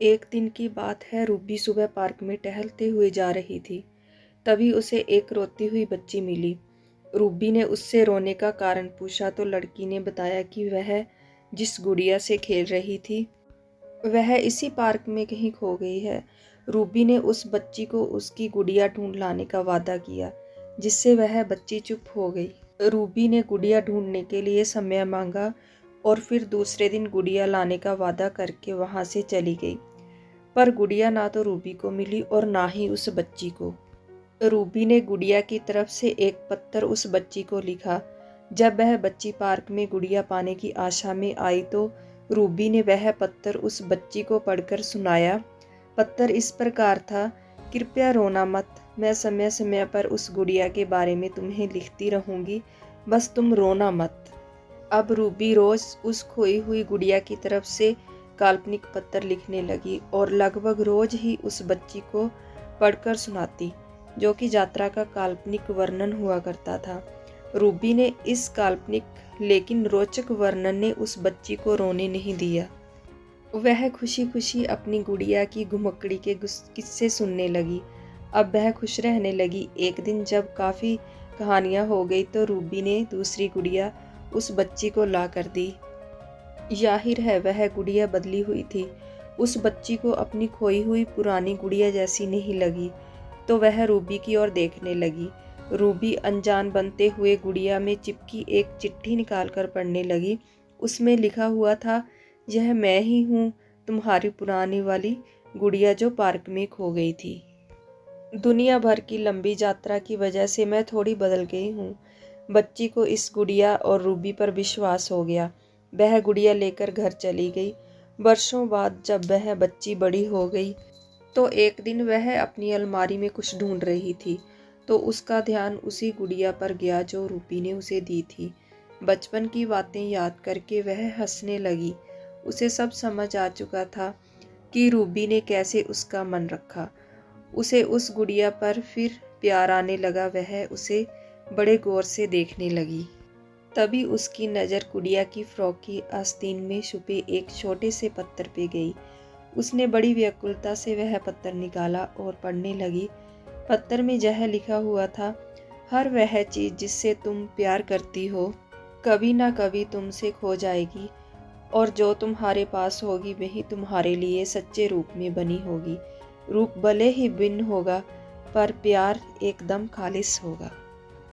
एक दिन की बात है, रूबी सुबह पार्क में टहलते हुए जा रही थी। तभी उसे एक रोती हुई बच्ची मिली। रूबी ने उससे रोने का कारण पूछा तो लड़की ने बताया कि वह जिस गुड़िया से खेल रही थी वह इसी पार्क में कहीं खो गई है। रूबी ने उस बच्ची को उसकी गुड़िया ढूंढ लाने का वादा किया, जिससे वह बच्ची चुप हो गई। रूबी ने गुड़िया ढूंढने के लिए समय मांगा और फिर दूसरे दिन गुड़िया लाने का वादा करके वहां से चली गई। पर गुड़िया ना तो रूबी को मिली और ना ही उस बच्ची को। रूबी ने गुड़िया की तरफ से एक पत्थर उस बच्ची को लिखा। जब वह बच्ची पार्क में गुड़िया पाने की आशा में आई तो रूबी ने वह पत्थर उस बच्ची को पढ़कर सुनाया। पत्थर इस प्रकार था, कृपया रोना मत, मैं समय समय पर उस गुड़िया के बारे में तुम्हें लिखती रहूंगी, बस तुम रोना मत। अब रूबी रोज उस खोई हुई गुड़िया की तरफ से काल्पनिक पत्र लिखने लगी और लगभग रोज ही उस बच्ची को पढ़कर सुनाती, जो कि यात्रा का काल्पनिक वर्णन हुआ करता था। रूबी ने इस काल्पनिक लेकिन रोचक वर्णन ने उस बच्ची को रोने नहीं दिया। वह खुशी खुशी अपनी गुड़िया की घुमक्कड़ी के किस्से सुनने लगी। अब वह खुश रहने लगी। एक दिन जब काफ़ी कहानियाँ हो गई तो रूबी ने दूसरी गुड़िया उस बच्ची को ला कर दी। जाहिर है वह गुड़िया बदली हुई थी। उस बच्ची को अपनी खोई हुई पुरानी गुड़िया जैसी नहीं लगी, तो वह रूबी की ओर देखने लगी। रूबी अनजान बनते हुए गुड़िया में चिपकी एक चिट्ठी निकालकर पढ़ने लगी। उसमें लिखा हुआ था, यह मैं ही हूँ, तुम्हारी पुरानी वाली गुड़िया जो पार्क में खो गई थी। दुनिया भर की लंबी यात्रा की वजह से मैं थोड़ी बदल गई हूँ। बच्ची को इस गुड़िया और रूबी पर विश्वास हो गया। वह गुड़िया लेकर घर चली गई। वर्षों बाद जब वह बच्ची बड़ी हो गई तो एक दिन वह अपनी अलमारी में कुछ ढूंढ रही थी, तो उसका ध्यान उसी गुड़िया पर गया जो रूबी ने उसे दी थी। बचपन की बातें याद करके वह हंसने लगी। उसे सब समझ आ चुका था कि रूबी ने कैसे उसका मन रखा। उसे उस गुड़िया पर फिर प्यार आने लगा। वह उसे बड़े गौर से देखने लगी। तभी उसकी नज़र गुड़िया की फ्रॉक की आस्तीन में छुपे एक छोटे से पत्थर पे गई। उसने बड़ी व्याकुलता से वह पत्थर निकाला और पढ़ने लगी। पत्थर में यह लिखा हुआ था, हर वह चीज़ जिससे तुम प्यार करती हो कभी ना कभी तुमसे खो जाएगी, और जो तुम्हारे पास होगी वही तुम्हारे लिए सच्चे रूप में बनी होगी। रूप भले ही भिन्न होगा पर प्यार एकदम खालिस होगा।